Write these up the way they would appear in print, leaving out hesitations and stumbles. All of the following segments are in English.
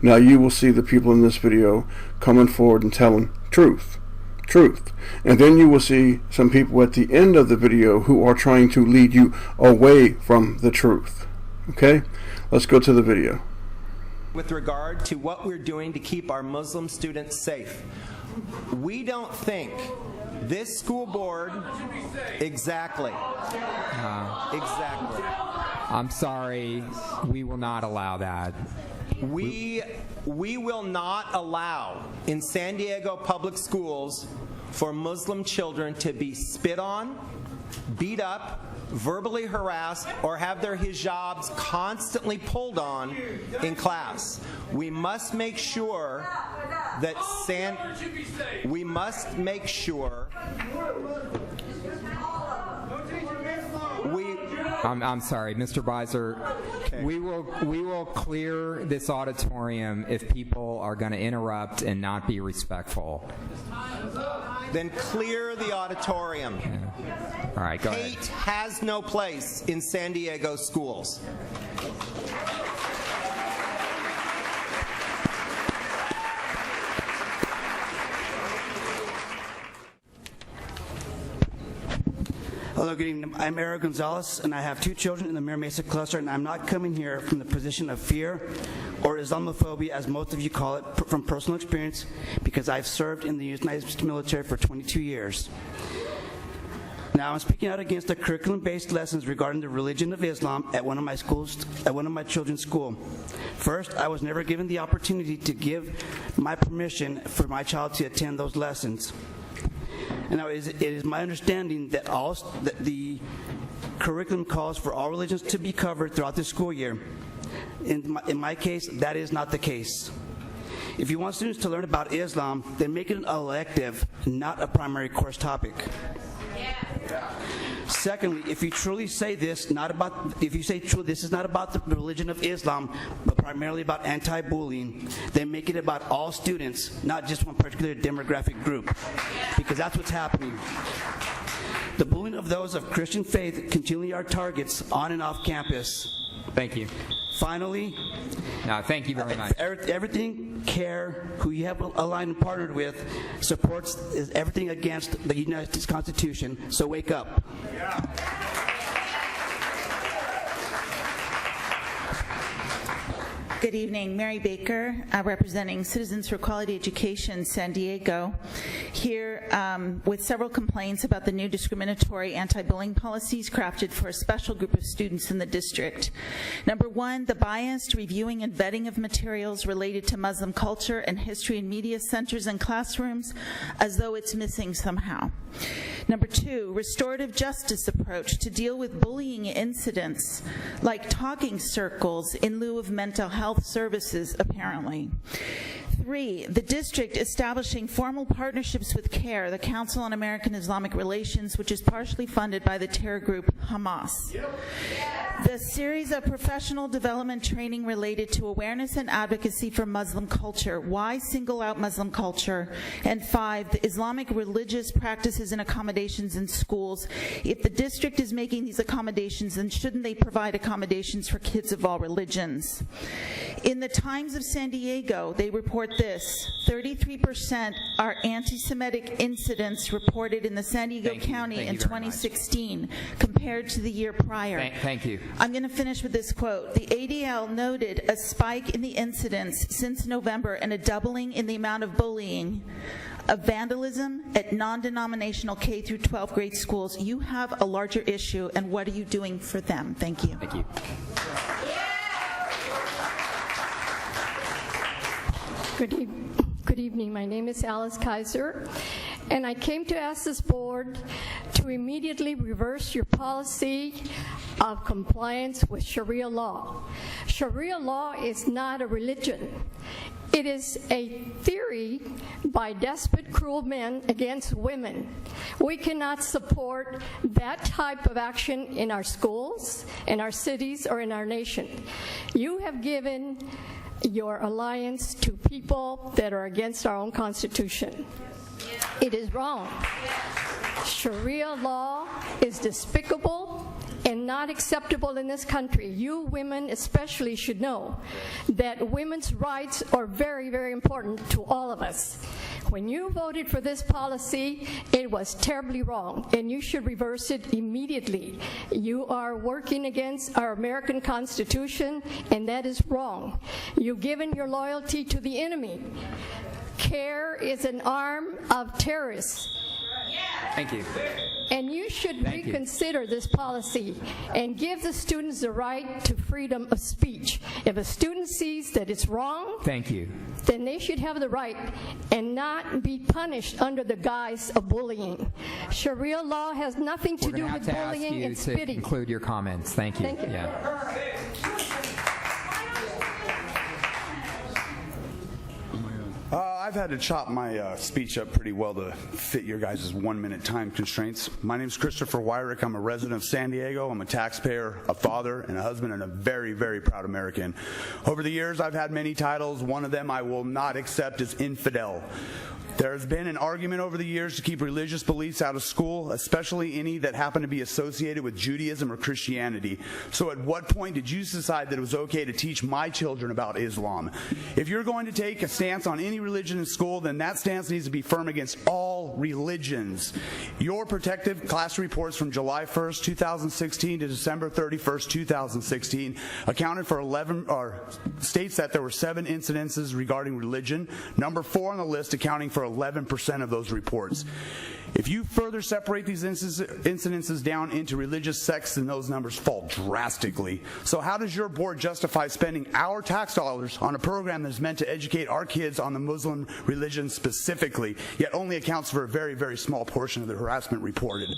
Now you will see the people in this video coming forward and telling truth. And then you will see some people at the end of the video who are trying to lead you away from the truth. Okay? Let's go to the video. With regard to what we're doing to keep our Muslim students safe, we don't think this school board exactly. I'm sorry, we will not allow that. We will not allow in San Diego public schools for Muslim children to be spit on, beat up, verbally harassed, or have their hijabs constantly pulled on in class. We must make sure that I'm sorry, Mr. Beiser. Okay. We will clear this auditorium if people are going to interrupt and not be respectful. Then clear the auditorium. Yeah. All right, go ahead. Hate has no place in San Diego schools. Hello, good evening. I'm Eric Gonzalez, and I have 2 children in the Mira Mesa cluster, and I'm not coming here from the position of fear or Islamophobia, as most of you call it, from personal experience, because I've served in the United States military for 22 years. Now, I'm speaking out against the curriculum-based lessons regarding the religion of Islam at one of my children's school. First, I was never given the opportunity to give my permission for my child to attend those lessons. And now it is my understanding that the curriculum calls for all religions to be covered throughout the school year. In my case, that is not the case. If you want students to learn about Islam, then make it an elective, not a primary course topic. Secondly, if you truly say this, this is not about the religion of Islam, but primarily about anti-bullying, then make it about all students, not just one particular demographic group, because that's what's happening. The bullying of those of Christian faith continually are targets on and off campus. Thank you. Finally, no, thank you very much. Everything CARE, who you have aligned and partnered with, supports everything against the United States Constitution, so wake up. Yeah. Good evening. Mary Baker, representing Citizens for Quality Education, San Diego, here with several complaints about the new discriminatory anti-bullying policies crafted for a special group of students in the district. Number one, the biased reviewing and vetting of materials related to Muslim culture and history in media centers and classrooms as though it's missing somehow. Number two, restorative justice approach to deal with bullying incidents like talking circles in lieu of mental health services, apparently. 3, the district establishing formal partnerships with CARE, the Council on American Islamic Relations, which is partially funded by the terror group Hamas. The series of professional development training related to awareness and advocacy for Muslim culture. Why single out Muslim culture? And 5, the Islamic religious practices and accommodations in schools. If the district is making these accommodations, then shouldn't they provide accommodations for kids of all religions? In the Times of San Diego, they report this: 33% are anti-Semitic incidents reported in the San Diego County in 2016 compared to the year prior. Thank you. I'm going to finish with this quote. The ADL noted a spike in the incidents since November and a doubling in the amount of bullying, of vandalism at non-denominational K through 12 grade schools. You have a larger issue, and what are you doing for them? Thank you. Thank you. Good evening. My name is Alice Kaiser, and I came to ask this board to immediately reverse your policy of compliance with Sharia law. Sharia law is not a religion. It is a theory by desperate, cruel men against women. We cannot support that type of action in our schools, in our cities, or in our nation. You have given your alliance to people that are against our own Constitution. It is wrong. Sharia law is despicable. and not acceptable in this country. You women especially should know that women's rights are very, very important to all of us. When you voted for this policy, it was terribly wrong, and you should reverse it immediately. You are working against our American Constitution, and that is wrong. You've given your loyalty to the enemy. CARE is an arm of terrorists. Thank you. And you should reconsider this policy and give the students the right to freedom of speech. If a student sees that it's wrong, Thank you. then they should have the right and not be punished under the guise of bullying. Sharia law has nothing to do with bullying and spitting. We're going to have to ask you to conclude your comments. Thank you. Thank you. Yeah. I've had to chop my speech up pretty well to fit your guys' 1-minute time constraints. My name's Christopher Wyrick. I'm a resident of San Diego. I'm a taxpayer, a father, and a husband, and a very, very proud American. Over the years, I've had many titles. One of them I will not accept is infidel. There's been an argument over the years to keep religious beliefs out of school, especially any that happen to be associated with Judaism or Christianity. So at what point did you decide that it was okay to teach my children about Islam? If you're going to take a stance on any religion in school, then that stance needs to be firm against all religions. Your protective class reports from July 1st, 2016 to December 31st, 2016 accounted for states that there were 7 incidences regarding religion, number 4 on the list accounting for 11% of those reports. If you further separate these incidences down into religious sects, then those numbers fall drastically. So how does your board justify spending our tax dollars on a program that is meant to educate our kids on the Muslim religion specifically, yet only accounts for a very, very small portion of the harassment reported?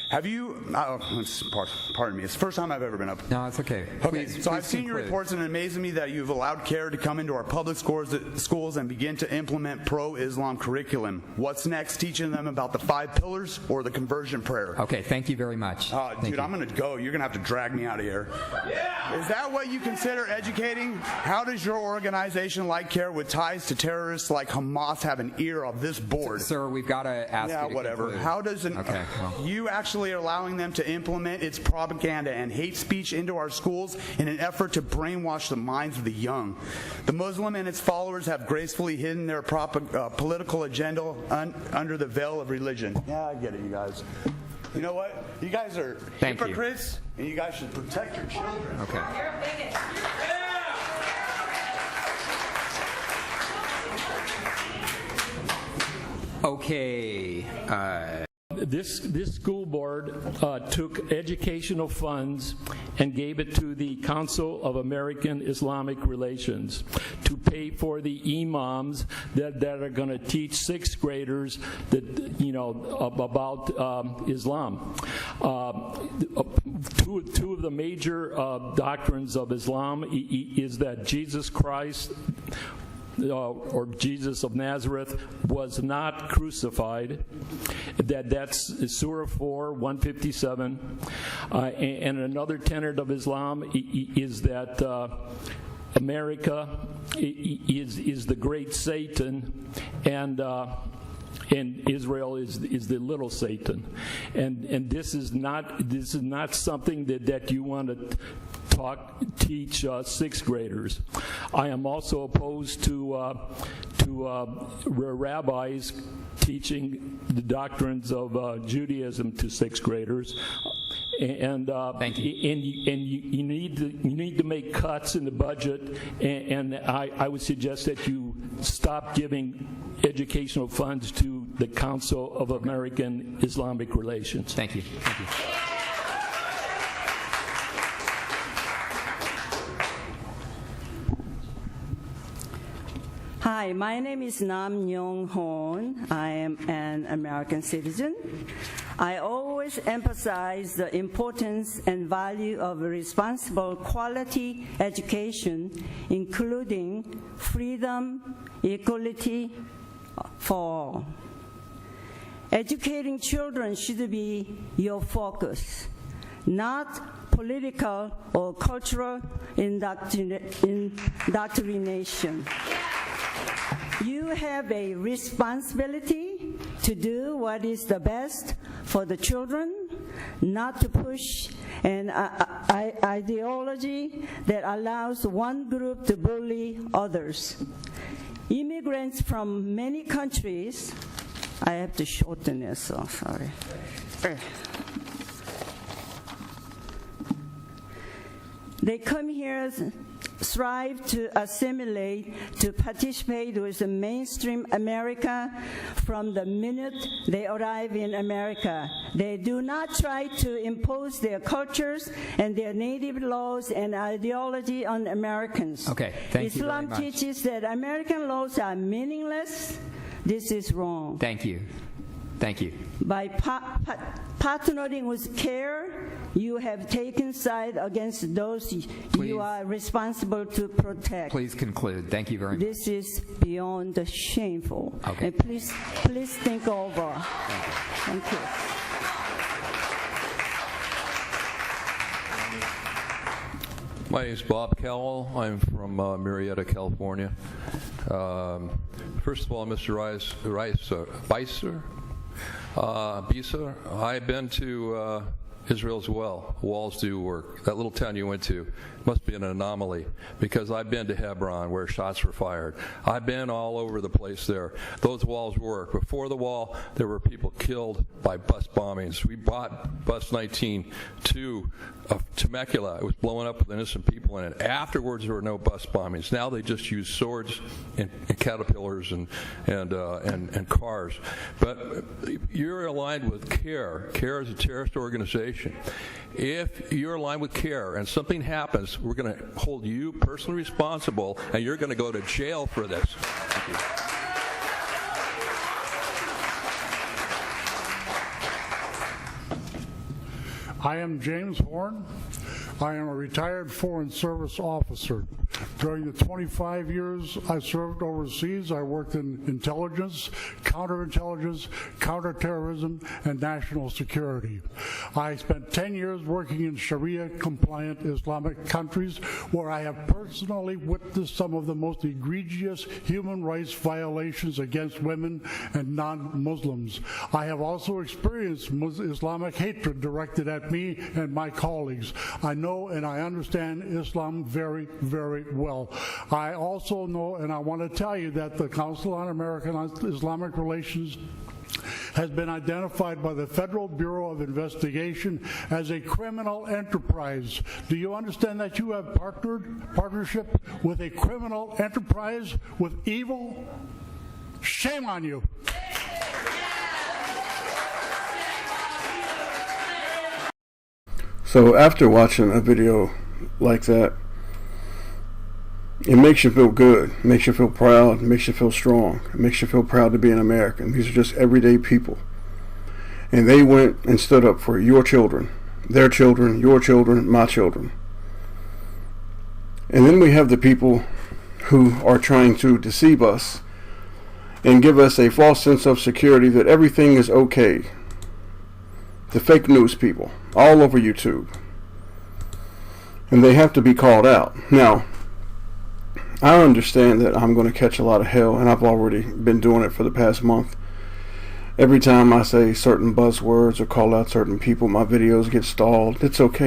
Have you, pardon me, it's the first time I've ever been up. No, it's okay. Okay, so I've seen your reports, and it amazes me that you've allowed CARE to come into our public schools and begin to implement pro-Islam curriculum. What's next, teaching them about the 5 pillars or the conversion prayer? Okay, thank you very much. Dude, I'm going to go. You're going to have to drag me out of here. Yeah. Is that what you consider educating? How does your organization like CARE with ties to terrorists like Hamas have an ear of this board? Sir, we've got to ask you to whatever. conclude. How does you actually allowing them to implement its propaganda and hate speech into our schools in an effort to brainwash the minds of the young? The Muslim and its followers have gracefully hidden their political agenda under the veil of religion. Yeah, I get it, you guys. You know what? You guys are hypocrites, and you guys should protect your children. Okay. Okay. This school board took educational funds and gave it to the Council of American Islamic Relations to pay for the imams that are going to teach 6th graders that about Islam. Two of the major doctrines of Islam is that Jesus Christ or Jesus of Nazareth was not crucified. That's Surah 4, 157. And another tenet of Islam is that America is the great Satan, and Israel is the little Satan. And this is not something that you want to teach 6th graders. I am also opposed to rabbis teaching the doctrines of Judaism to 6th graders. And thank you. And you need to make cuts in the budget, and I would suggest that you stop giving educational funds to the Council of American Islamic Relations. Thank you. Thank you. Hi, my name is Nam Yong Hoon. I am an American citizen. I always emphasize the importance and value of responsible quality education, including freedom, equality for all. Educating children should be your focus, not political or cultural indoctrination. You have a responsibility to do what is the best for the children, not to push an ideology that allows one group to bully others. Immigrants from many countries, I have to shorten this, so sorry. They come here, strive to assimilate, to participate with the mainstream America from the minute they arrive in America. They do not try to impose their cultures and their native laws and ideology on Americans. Okay, thank you very Islam much. teaches that American laws are meaningless. This is wrong. Thank you. Thank you. By partnering with CARE, you have taken side against those you are responsible to protect. Please conclude. Thank you very much. This is beyond shameful. Okay. And please think over. Thank you. My name is Bob Cowell. I'm from Marietta, California. First of all, Mr. Bisa, I've been to Israel as well. Walls do work. That little town you went to must be an anomaly, because I've been to Hebron where shots were fired. I've been all over the place there. Those walls work. Before the wall, there were people killed by bus bombings. We bought bus 19 to Temecula. It was blowing up with innocent people in it. Afterwards, there were no bus bombings. Now they just use swords and caterpillars and cars. But you're aligned with CARE. CARE is a terrorist organization. If you're aligned with CARE and something happens, we're going to hold you personally responsible, and you're going to go to jail for this. Thank you. I am James Horn. I am a retired Foreign Service officer. During the 25 years I served overseas, I worked in intelligence, counterintelligence, counterterrorism, and national security. I spent 10 years working in Sharia-compliant Islamic countries, where I have personally witnessed some of the most egregious human rights violations against women and non-Muslims. I have also experienced Islamic hatred directed at me and my colleagues. I know and I understand Islam very, very well. I also know, and I want to tell you, that the Council on American Islamic Relations has been identified by the Federal Bureau of Investigation as a criminal enterprise. Do you understand that you have partnership with a criminal enterprise, with evil? Shame on you. So after watching a video like that, it makes you feel good, it makes you feel proud, it makes you feel strong, it makes you feel proud to be an American. These are just everyday people. And they went and stood up for your children, their children, your children, my children. And then we have the people who are trying to deceive us and give us a false sense of security that everything is okay. The fake news people, all over YouTube. And they have to be called out. Now, I understand that I'm going to catch a lot of hell, and I've already been doing it for the past month. Every time I say certain buzzwords or call out certain people, my videos get stalled. It's okay.